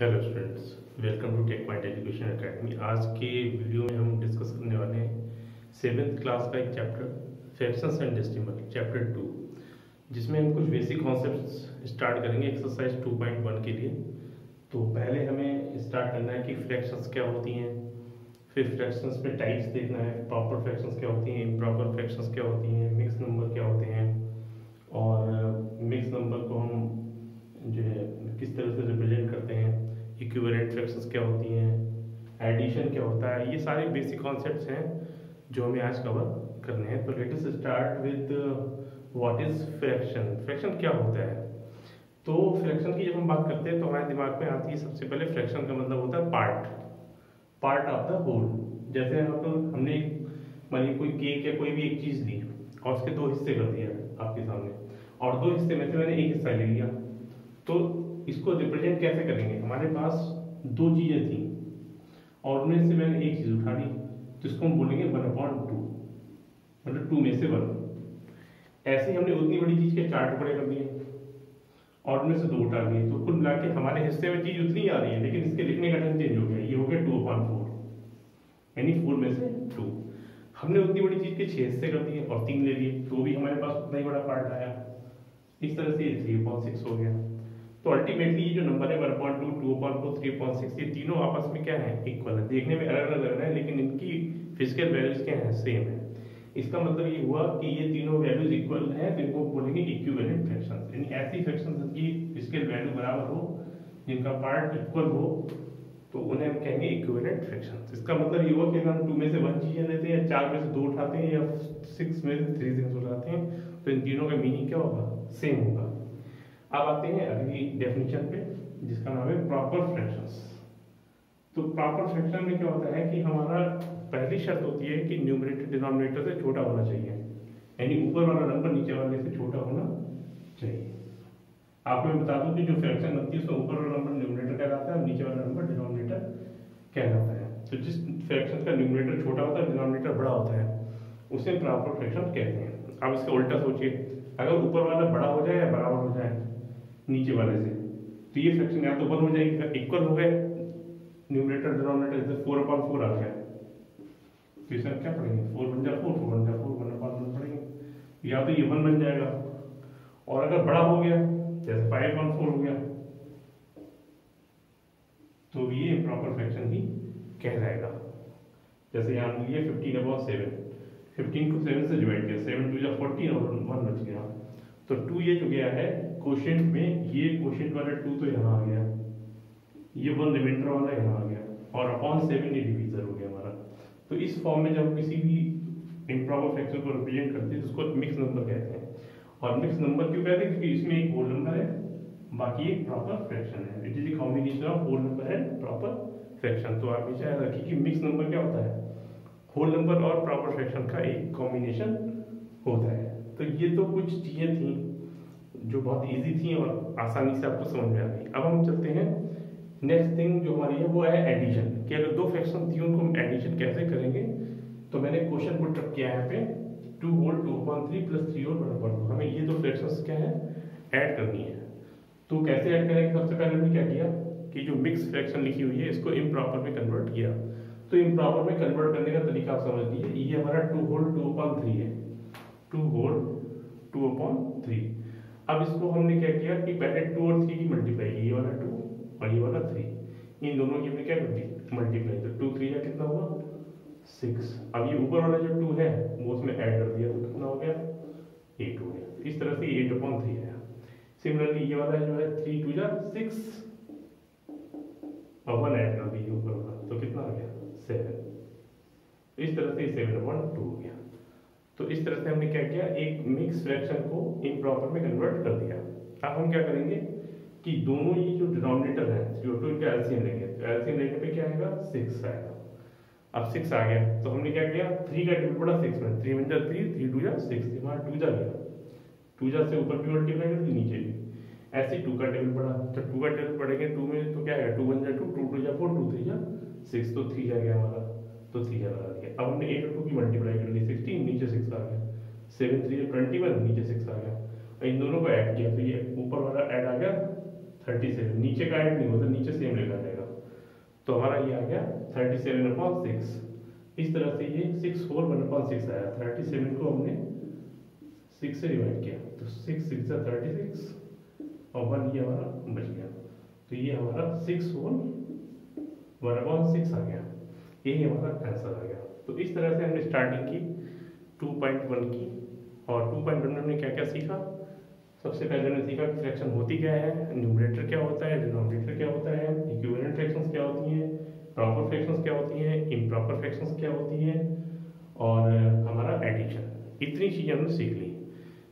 Hello students, welcome to tech point education academy. आज के video में हम डिस्कस करने वाले हैं सेवेंथ क्लास का एक chapter fractions and decimal chapter 2, जिसमें हम कुछ बेसिक कॉन्सेप्ट्स स्टार्ट करेंगे एक्सरसाइज 2.1 के लिए। तो पहले हमें स्टार्ट करना है कि फ्रैक्शंस क्या होती हैं, फिर फ्रैक्शंस में टाइप्स देखना है, प्रॉपर फ्रैक्शंस क्या होती हैं, इम्प्रॉपर फ्रैक्शंस क्या होती हैं, मिक्स नंबर क्या होते हैं, और मिक्स नंबर को हम जो है किस तरह से रिप्रेजेंट करते हैं, इक्विवेलेंट फ्रैक्शंस क्या होती हैं, एडिशन क्या होता है। ये सारे बेसिक कॉन्सेप्ट्स हैं जो हमें आज कवर करने हैं। तो let us start with what is fraction. Fraction क्या होता है? तो फ्रैक्शन की जब हम बात करते हैं तो हमारे दिमाग में आती है सबसे पहले फ्रैक्शन का मतलब होता है पार्ट ऑफ द होल। जैसे हमने मानिए कोई केक या कोई भी एक चीज ली और उसके दो हिस्से कर दिया आपके सामने, और दो हिस्से में से मैंने एक हिस्सा ले लिया। तो इसको रिप्रेजेंट कैसे करेंगे? हमारे पास दो चीजें थी और उनमें से मैंने एक चीज उठा ली, तो इसको हम बोलेंगे 1/2, मतलब 2 में से 1। ऐसे ही हमने उतनी बड़ी चीज के 4 टुकड़े कर दिए और उनमें से 2 उठा लिए, तो कुल मिला के हमारे हिस्से में चीज उतनी आ रही है, लेकिन इसके लिखने का ढंग चेंज हो गया। ये हो गया 2/4, यानी 4 में से 2। हमने उतनी बड़ी चीज के 6 हिस्से कर दिए और 3 ले लिए, तो भी हमारे पास उतना ही बड़ा पार्ट आया। इस तरह से ये 3/6 हो गया। तो अल्टीमेटली ये जो नंबर है 1/2, 2/4, 3/6, ये तीनों आपस में क्या है? इक्वल है। देखने में अलग अलग लग रहा है लेकिन इनकी फिजिकल वैल्यूज क्या है? सेम है। इसका मतलब ये हुआ कि ये तीनों वैल्यूज इक्वल है, तो इनको बोलेंगे इक्विवेलेंट फ्रैक्शंस। यानी ऐसी फ्रैक्शंस जिनकी फिजिकल वैल्यू बराबर हो, जिनका पार्ट इक्वल हो, तो उन्हें हम कहेंगे इक्विवेलेंट फ्रैक्शंस। इसका मतलब ये हुआ कि अगर हम 2 में से 1 चीजें लेते हैं, या 4 में से 2 उठाते हैं, या 6 में से 3 थिंग्स उठाते हैं, तो इन तीनों का मीनिंग क्या होगा? सेम होगा। अब आते हैं अगली डेफिनेशन पे, जिसका नाम है प्रॉपर फ्रैक्शंस। तो प्रॉपर फ्रैक्शन में क्या होता है कि हमारा पहली शर्त होती है कि न्यूमरेटर डिनोमिनेटर से छोटा होना चाहिए, यानी ऊपर वाला नंबर नीचे वाले से छोटा होना चाहिए। आपको मैं बता दूं कि जो फ्रैक्शन बनती है उसमें ऊपर वाला नंबर न्यूमरेटर कहलाता है और नीचे वाला नंबर डिनोमिनेटर कहलाता है। तो जिस फ्रैक्शन का न्यूमरेटर छोटा होता है, डिनोमिनेटर बड़ा होता है, उसे प्रॉपर फ्रैक्शन कहते हैं। अब इसका उल्टा सोचिए, अगर ऊपर वाला बड़ा हो जाए या बराबर हो जाए नीचे वाले से, तो ये फ्रैक्शन या तो 1 हो जाएगी, इक्वल हो गए न्यूमरेटर डिनोमिनेटर, जैसे 4/4 आ गया, तो इसमें क्या पढ़ेंगे? 4 बन जा 4, 4 बन जा 4, 1/1 पढ़ेंगे। या तो ये 1 बन जाएगा, और अगर बड़ा हो गया जैसे 5/4 हो गया, तो ये इम्प्रॉपर फ्रैक्शन ही कहलाएगा। जैसे यहाँ लिए 15/7, 15 को 7 से डिवाइड किया, 7 2 14 और 1 बच गया, तो 2 ये जो गया है क्वोशिएंट में, ये क्वोशिएंट वाला 2 तो यहाँ आ गया, ये 1 रिमाइंडर वाला यहाँ आ गया, और अपॉन 7 ये डिवीजर हो गया हमारा। तो इस फॉर्म में जब किसी भी इम्प्रॉपर फ्रैक्शन को रिप्रेजेंट करते हैं तो उसको मिक्स नंबर कहते हैं। और मिक्स नंबर क्यों कहते हैं? क्योंकि इसमें एक होल नंबर है, बाकी एक प्रॉपर फ्रैक्शन है। It is a combination of whole number and proper fraction. तो आप हमेशा याद रखिए कि मिक्स नंबर क्या होता है? होल नंबर और प्रॉपर फ्रैक्शन का एक कॉम्बिनेशन होता है। तो ये तो कुछ चीजें थी जो बहुत इजी थी और आसानी से आपको समझ में आ गई। अब हम चलते हैं नेक्स्ट थिंग जो हमारी है, वो है एडिशन। कि अगर दो फ्रैक्शन थी उनको हम एडिशन कैसे करेंगे? तो मैंने क्वेश्चन पुट अप किया है यहाँ पे, 2 होल 2/3 प्लस 3 और 1/2। हमें ये दो फ्रैक्शंस क्या है? ऐड करनी है। तो कैसे ऐड करेंगे? सबसे पहले हमने क्या किया कि जो मिक्स फ्रैक्शन लिखी हुई है इसको इम्प्रॉपर में कन्वर्ट किया। तो इम्प्रॉपर में कन्वर्ट करने का तरीका आप समझ लीजिए। ये हमारा 2 होल 2/3 है, 2 होल 2/3। अब इसको हमने क्या किया कि पहले 2 और 3 की मल्टीप्लाई की, ये वाला 2 और ये वाला 3, इन दोनों की हमने क्या कर दी? मल्टीप्लाई। तो 2 3 या कितना हुआ? 6। अब ये ऊपर वाला जो 2 है वो उसमें ऐड कर दिया, तो कितना हो गया? 8 हो गया। इस तरह से 8/3 है। सिमिलरली ये वाला जो है 3 2 6, और 1 ऐड कर दीजिए ऊपर वाला, तो कितना आ गया? 7। इस तरह से 7/2 हो गया। तो इस तरह से हमने क्या किया? एक मिक्स फ्रैक्शन को इम्प्रॉपर में कन्वर्ट कर दिया। अब हम क्या करेंगे कि दोनों ये जो डिनोमिनेटर है, जो तो इनका एलसीएम लेंगे, तो एलसीएम लेने पे क्या आएगा? 6 आएगा। अब 6 आ गया तो हमने क्या किया? 3 का टेबल पड़ा 6 में, 3 1 जा 3, 3 2 जा 6, हमारा 2 जा गया, 2 जा से ऊपर भी मल्टीप्लाई कर दी, नीचे भी ऐसे ही 2 का टेबल पड़ा। तो 2 का टेबल पड़ेंगे 2 में तो क्या है? 2 1 जा 2, 2 2 जा 4, 2 3 जा 6, तो 3 आ गया हमारा, तो 3 लगा दिया। अब हमने 8 और 2 की मल्टीप्लाई कर ली, 16, नीचे 6 आ गया, 7 3 21, नीचे 6 आ गया। इन दोनों को ऐड किया तो ये ऊपर वाला ऐड आ गया 37, नीचे का ऐड नहीं होता, नीचे सेम लिखा जाएगा। तो हमारा ये आ गया 37/6। इस तरह से ये 6 होल 1/6 आया। 37 को हमने 6 से डिवाइड किया तो 6 6 जा 36 और 1 ये हमारा बच गया। तो ये हमारा 6 होल 1/6 आ गया। यही हमारा आंसर आ गया। तो इस तरह से हमने स्टार्टिंग की 2.1 की। और 2.1 में हमने क्या क्या सीखा? सबसे पहले हमने सीखा कि फ्रैक्शन होती क्या है, न्यूमरेटर क्या होता है, डिनोमिनेटर क्या होता है, इक्विवेलेंट फ्रैक्शंस क्या होती हैं, प्रॉपर फ्रैक्शंस क्या होती हैं, इम्प्रॉपर फ्रैक्शंस क्या होती हैं, और हमारा एडिशन। इतनी चीज़ें हमने सीख ली।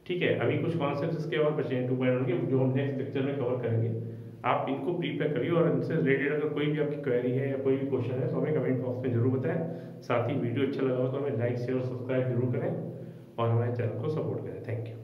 ठीक है, अभी कुछ कॉन्सेप्ट्स इसके और बचे हैं 2.1 के, जो हम नेक्स्ट लेक्चर में कवर करेंगे। आप इनको प्रीपेयर करिए और इनसे रिलेटेड अगर कोई भी आपकी क्वेरी है या कोई भी क्वेश्चन है तो हमें कमेंट बॉक्स में जरूर बताएं। साथ ही वीडियो अच्छा लगा हो तो हमें लाइक शेयर और सब्सक्राइब जरूर करें और हमारे चैनल को सपोर्ट करें। Thank you.